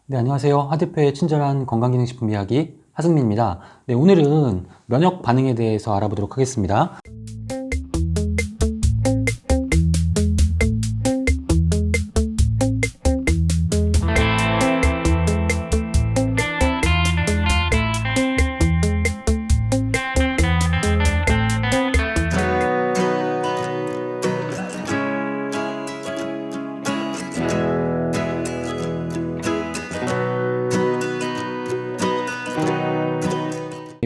네, 안녕하세요. 하드페의 친절한 건강기능식품 이야기 하승민입니다. 네, 오늘은 면역 반응에 대해서 알아보도록 하겠습니다.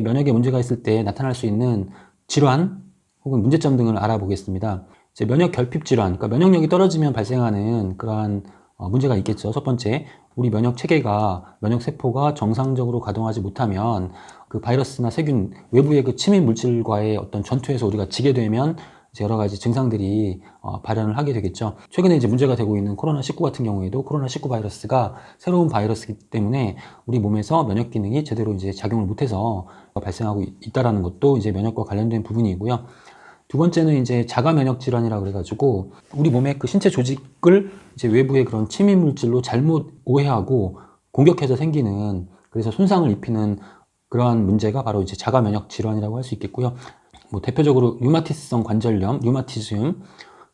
면역에 문제가 있을 때 나타날 수 있는 질환 혹은 문제점 등을 알아보겠습니다. 이제 면역 결핍 질환, 그러니까 면역력이 떨어지면 발생하는 그러한 문제가 있겠죠. 첫 번째, 우리 면역 체계가 면역 세포가 정상적으로 가동하지 못하면 그 바이러스나 세균 외부의 그 침입 물질과의 어떤 전투에서 우리가 지게 되면 이제 여러 가지 증상들이 발현을 하게 되겠죠. 최근에 이제 문제가 되고 있는 코로나19 같은 경우에도 코로나19 바이러스가 새로운 바이러스이기 때문에 우리 몸에서 면역 기능이 제대로 이제 작용을 못해서 발생하고 있다라는 것도 이제 면역과 관련된 부분이고요. 두 번째는 이제 자가 면역 질환이라고 그래가지고 우리 몸의 그 신체 조직을 이제 외부의 그런 침입 물질로 잘못 오해하고 공격해서 생기는, 그래서 손상을 입히는 그러한 문제가 바로 이제 자가 면역 질환이라고 할 수 있겠고요. 뭐 대표적으로 류마티스성 관절염, 류마티즘,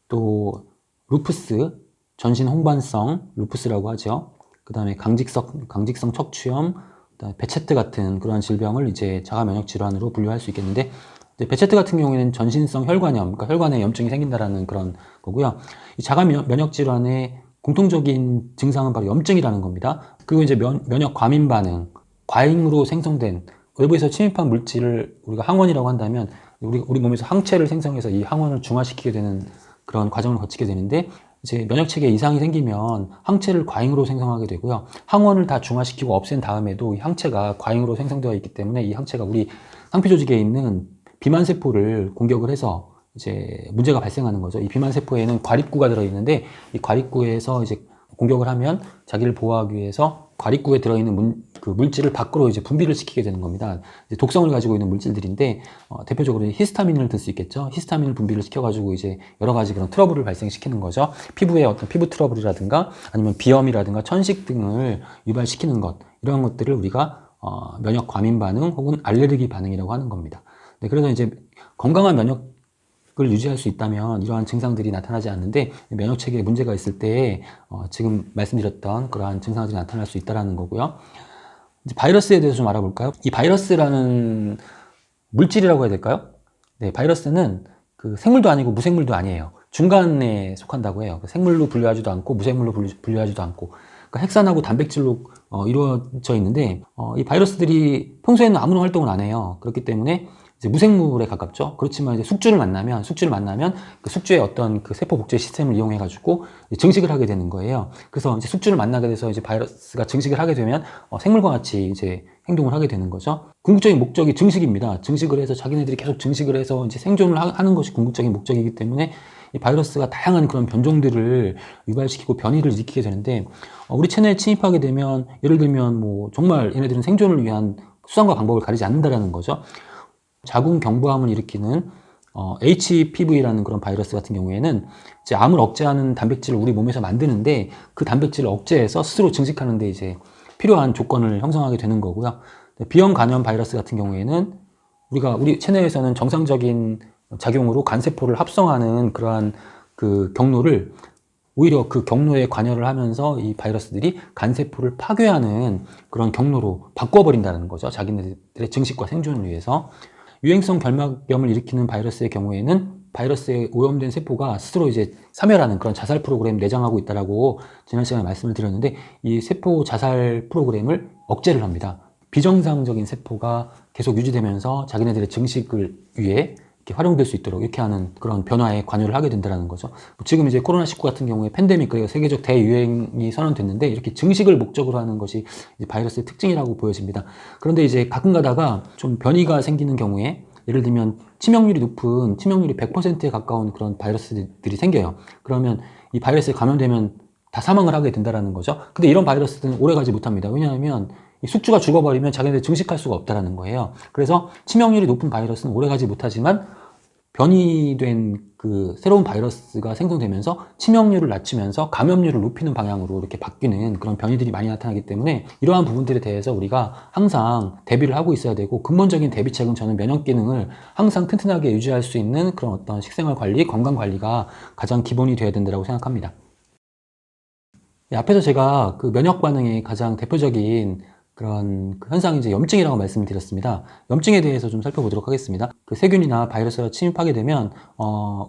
또 루푸스, 전신 홍반성 루푸스라고 하죠. 그 다음에 강직성 척추염, 그다음에 베체트 같은 그러한 질병을 이제 자가 면역 질환으로 분류할 수 있겠는데, 베체트 같은 경우에는 전신성 혈관염, 그러니까 혈관에 염증이 생긴다라는 그런 거고요. 이 자가 면역 질환의 공통적인 증상은 바로 염증이라는 겁니다. 그리고 이제 면역 과민 반응, 과잉으로 생성된 외부에서 침입한 물질을 우리가 항원이라고 한다면 우리 몸에서 항체를 생성해서 이 항원을 중화시키게 되는 그런 과정을 거치게 되는데, 이제 면역 체계에 이상이 생기면 항체를 과잉으로 생성하게 되고요. 항원을 다 중화시키고 없앤 다음에도 이 항체가 과잉으로 생성되어 있기 때문에 이 항체가 우리 상피 조직에 있는 비만 세포를 공격을 해서 이제 문제가 발생하는 거죠. 이 비만 세포에는 과립구가 들어 있는데 이 과립구에서 이제 공격을 하면 자기를 보호하기 위해서 과립구에 들어있는 그 물질을 밖으로 이제 분비를 시키게 되는 겁니다. 이제 독성을 가지고 있는 물질들인데 대표적으로 히스타민을 들 수 있겠죠. 히스타민을 분비를 시켜가지고 이제 여러 가지 그런 트러블을 발생시키는 거죠. 피부에 어떤 피부 트러블이라든가 아니면 비염이라든가 천식 등을 유발시키는 것, 이런 것들을 우리가 면역 과민 반응 혹은 알레르기 반응이라고 하는 겁니다. 네, 그래서 이제 건강한 면역을 유지할 수 있다면 이러한 증상들이 나타나지 않는데, 면역 체계에 문제가 있을 때 지금 말씀드렸던 그러한 증상들이 나타날 수 있다는 거고요. 이제 바이러스에 대해서 좀 알아볼까요? 이 바이러스라는 물질이라고 해야 될까요? 네, 바이러스는 그 생물도 아니고 무생물도 아니에요. 중간에 속한다고 해요. 생물로 분류하지도 않고 무생물로 분류하지도 않고, 그러니까 핵산하고 단백질로 이루어져 있는데 이 바이러스들이 평소에는 아무런 활동을 안 해요. 그렇기 때문에 이제 무생물에 가깝죠. 그렇지만 이제 숙주를 만나면 그 숙주의 어떤 그 세포 복제 시스템을 이용해 가지고 증식을 하게 되는 거예요. 그래서 이제 숙주를 만나게 돼서 이제 바이러스가 증식을 하게 되면 생물과 같이 이제 행동을 하게 되는 거죠. 궁극적인 목적이 증식입니다. 증식을 해서 자기네들이 계속 증식을 해서 이제 생존을 하는 것이 궁극적인 목적이기 때문에 이 바이러스가 다양한 그런 변종들을 유발시키고 변이를 일으키게 되는데, 우리 체내에 침입하게 되면 예를 들면 뭐 정말 얘네들은 생존을 위한 수단과 방법을 가리지 않는다라는 거죠. 자궁 경부암을 일으키는 HPV라는 그런 바이러스 같은 경우에는 이제 암을 억제하는 단백질을 우리 몸에서 만드는데, 그 단백질을 억제해서 스스로 증식하는데 이제 필요한 조건을 형성하게 되는 거고요. 비형 간염 바이러스 같은 경우에는 우리 체내에서는 정상적인 작용으로 간세포를 합성하는 그러한 그 경로를 오히려 그 경로에 관여를 하면서 이 바이러스들이 간세포를 파괴하는 그런 경로로 바꿔버린다는 거죠. 자기네들의 증식과 생존을 위해서. 유행성 결막염을 일으키는 바이러스의 경우에는 바이러스에 오염된 세포가 스스로 이제 사멸하는 그런 자살 프로그램을 내장하고 있다라고 지난 시간에 말씀을 드렸는데, 이 세포 자살 프로그램을 억제를 합니다. 비정상적인 세포가 계속 유지되면서 자기네들의 증식을 위해 이렇게 활용될 수 있도록 이렇게 하는 그런 변화에 관여를 하게 된다는 거죠. 지금 이제 코로나19 같은 경우에 팬데믹, 그리고 세계적 대유행이 선언됐는데 이렇게 증식을 목적으로 하는 것이 이제 바이러스의 특징이라고 보여집니다. 그런데 이제 가끔 가다가 좀 변이가 생기는 경우에 예를 들면 치명률이 100%에 가까운 그런 바이러스들이 생겨요. 그러면 이 바이러스에 감염되면 다 사망을 하게 된다는 거죠. 근데 이런 바이러스들은 오래가지 못합니다. 왜냐하면 이 숙주가 죽어버리면 자기네들 증식할 수가 없다는 거예요. 그래서 치명률이 높은 바이러스는 오래가지 못하지만 변이된 그 새로운 바이러스가 생성되면서 치명률을 낮추면서 감염률을 높이는 방향으로 이렇게 바뀌는 그런 변이들이 많이 나타나기 때문에 이러한 부분들에 대해서 우리가 항상 대비를 하고 있어야 되고, 근본적인 대비책은 저는 면역 기능을 항상 튼튼하게 유지할 수 있는 그런 어떤 식생활 관리, 건강 관리가 가장 기본이 되어야 된다고 생각합니다. 앞에서 제가 그 면역 반응의 가장 대표적인 그런 그 현상이 이제 염증이라고 말씀을 드렸습니다. 염증에 대해서 좀 살펴보도록 하겠습니다. 그 세균이나 바이러스가 침입하게 되면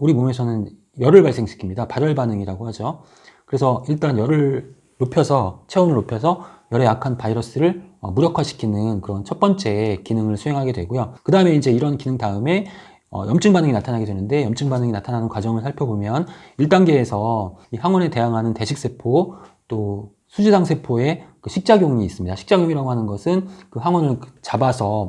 우리 몸에서는 열을 발생시킵니다. 발열 반응이라고 하죠. 그래서 일단 열을 높여서, 체온을 높여서 열에 약한 바이러스를 무력화시키는 그런 첫 번째 기능을 수행하게 되고요. 그 다음에 이제 이런 기능 다음에 염증 반응이 나타나게 되는데, 염증 반응이 나타나는 과정을 살펴보면 1단계에서 이 항원에 대항하는 대식세포, 또 수지당 세포의 그 식작용이 있습니다. 식작용이라고 하는 것은 그 항원을 잡아서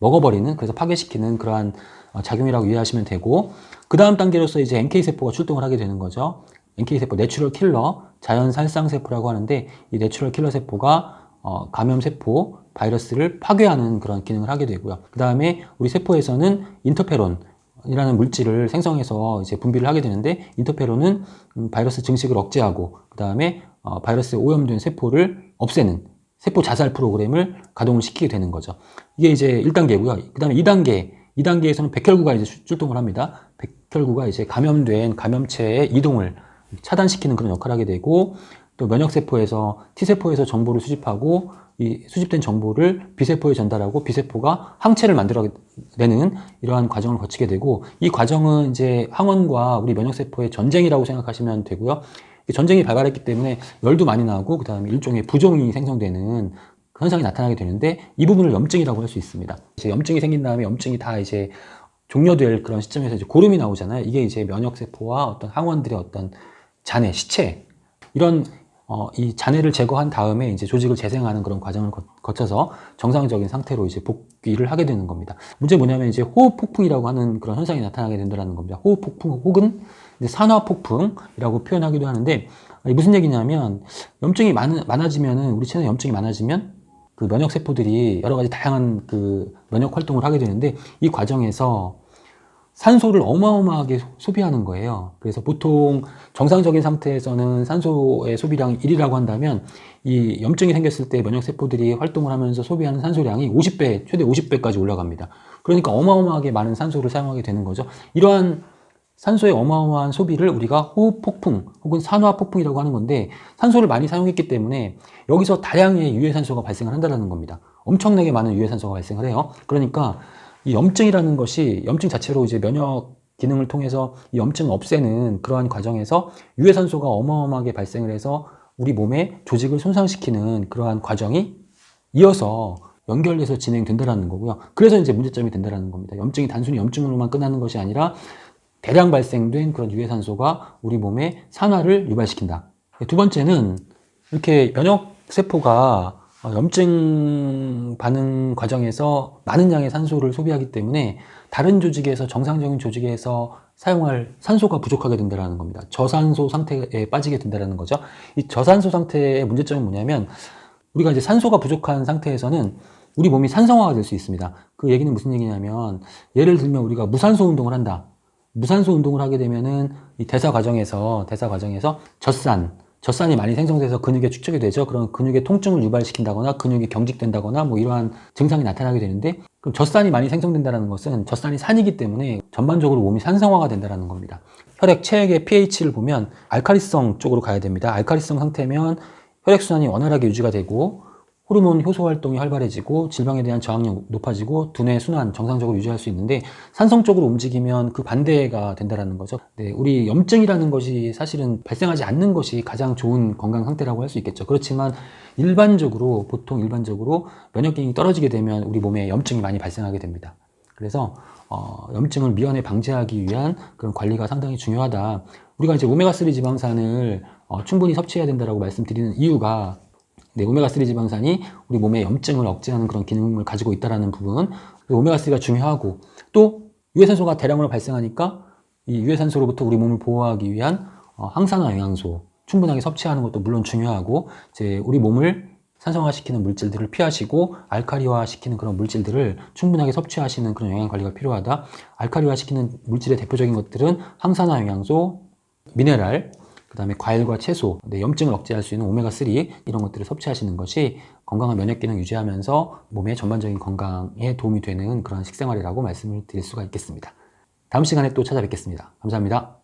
먹어버리는, 그래서 파괴시키는 그러한 작용이라고 이해하시면 되고, 그 다음 단계로서 이제 NK세포가 출동을 하게 되는 거죠. NK세포, 내추럴 킬러, 자연 살상세포라고 하는데, 이 내추럴 킬러 세포가 감염세포, 바이러스를 파괴하는 그런 기능을 하게 되고요. 그 다음에 우리 세포에서는 인터페론이라는 물질을 생성해서 이제 분비를 하게 되는데, 인터페론은 바이러스 증식을 억제하고, 그 다음에 바이러스에 오염된 세포를 없애는 세포 자살 프로그램을 가동을 시키게 되는 거죠. 이게 이제 1단계고요. 그 다음에 2단계에서는 백혈구가 이제 출동을 합니다. 백혈구가 이제 감염된 감염체의 이동을 차단시키는 그런 역할을 하게 되고, 또 면역세포에서 T세포에서 정보를 수집하고, 이 수집된 정보를 B세포에 전달하고, B세포가 항체를 만들어내는 이러한 과정을 거치게 되고, 이 과정은 이제 항원과 우리 면역세포의 전쟁이라고 생각하시면 되고요. 전쟁이 발발했기 때문에 열도 많이 나고, 그 다음에 일종의 부종이 생성되는 그 현상이 나타나게 되는데, 이 부분을 염증이라고 할 수 있습니다. 이제 염증이 생긴 다음에 염증이 다 이제 종료될 그런 시점에서 이제 고름이 나오잖아요. 이게 이제 면역세포와 어떤 항원들의 어떤 잔해, 시체, 이런 이 잔해를 제거한 다음에 이제 조직을 재생하는 그런 과정을 거쳐서 정상적인 상태로 이제 복귀를 하게 되는 겁니다. 문제 뭐냐면 이제 호흡 폭풍이라고 하는 그런 현상이 나타나게 된다는 겁니다. 호흡 폭풍 혹은 산화 폭풍이라고 표현하기도 하는데, 무슨 얘기냐면 염증이 많아지면은, 우리 체내에 염증이 많아지면 그 면역 세포들이 여러 가지 다양한 그 면역 활동을 하게 되는데, 이 과정에서 산소를 어마어마하게 소비하는 거예요. 그래서 보통 정상적인 상태에서는 산소의 소비량이 1이라고 한다면, 이 염증이 생겼을 때 면역세포들이 활동을 하면서 소비하는 산소량이 50배, 최대 50배까지 올라갑니다. 그러니까 어마어마하게 많은 산소를 사용하게 되는 거죠. 이러한 산소의 어마어마한 소비를 우리가 호흡 폭풍 혹은 산화 폭풍이라고 하는 건데, 산소를 많이 사용했기 때문에 여기서 다량의 유해산소가 발생을 한다는 겁니다. 엄청나게 많은 유해산소가 발생을 해요. 그러니까 이 염증이라는 것이, 염증 자체로 이제 면역 기능을 통해서 이 염증을 없애는 그러한 과정에서 유해산소가 어마어마하게 발생을 해서 우리 몸의 조직을 손상시키는 그러한 과정이 이어서 연결돼서 진행된다는 거고요. 그래서 이제 문제점이 된다는 겁니다. 염증이 단순히 염증으로만 끝나는 것이 아니라 대량 발생된 그런 유해산소가 우리 몸의 산화를 유발시킨다. 두 번째는 이렇게 면역세포가 염증 반응 과정에서 많은 양의 산소를 소비하기 때문에 다른 조직에서, 정상적인 조직에서 사용할 산소가 부족하게 된다는 겁니다. 저산소 상태에 빠지게 된다는 거죠. 이 저산소 상태의 문제점이 뭐냐면, 우리가 이제 산소가 부족한 상태에서는 우리 몸이 산성화가 될 수 있습니다. 그 얘기는 무슨 얘기냐면, 예를 들면 우리가 무산소 운동을 한다. 무산소 운동을 하게 되면은 이 대사 과정에서 젖산이 많이 생성돼서 근육에 축적이 되죠. 그런 근육의 통증을 유발시킨다거나 근육이 경직된다거나 뭐 이러한 증상이 나타나게 되는데, 그럼 젖산이 많이 생성된다는 것은 젖산이 산이기 때문에 전반적으로 몸이 산성화가 된다는 겁니다. 혈액, 체액의 pH를 보면 알칼리성 쪽으로 가야 됩니다. 알칼리성 상태면 혈액순환이 원활하게 유지가 되고, 호르몬 효소 활동이 활발해지고, 질병에 대한 저항력 높아지고, 두뇌 순환 정상적으로 유지할 수 있는데, 산성 쪽으로 움직이면 그 반대가 된다는 거죠. 네, 우리 염증이라는 것이 사실은 발생하지 않는 것이 가장 좋은 건강 상태라고 할 수 있겠죠. 그렇지만 보통 일반적으로 면역 기능이 떨어지게 되면 우리 몸에 염증이 많이 발생하게 됩니다. 그래서 염증을 미연에 방지하기 위한 그런 관리가 상당히 중요하다. 우리가 이제 오메가3 지방산을 충분히 섭취해야 된다고 말씀드리는 이유가, 오메가3 지방산이 우리 몸의 염증을 억제하는 그런 기능을 가지고 있다는 부분, 오메가3가 중요하고, 또 유해산소가 대량으로 발생하니까 이 유해산소로부터 우리 몸을 보호하기 위한 항산화 영양소 충분하게 섭취하는 것도 물론 중요하고, 이제 우리 몸을 산성화시키는 물질들을 피하시고 알칼리화시키는 그런 물질들을 충분하게 섭취하시는 그런 영양관리가 필요하다. 알칼리화시키는 물질의 대표적인 것들은 항산화 영양소, 미네랄, 그 다음에 과일과 채소, 염증을 억제할 수 있는 오메가3 이런 것들을 섭취하시는 것이 건강한 면역기능 유지하면서 몸의 전반적인 건강에 도움이 되는 그런 식생활이라고 말씀을 드릴 수가 있겠습니다. 다음 시간에 또 찾아뵙겠습니다. 감사합니다.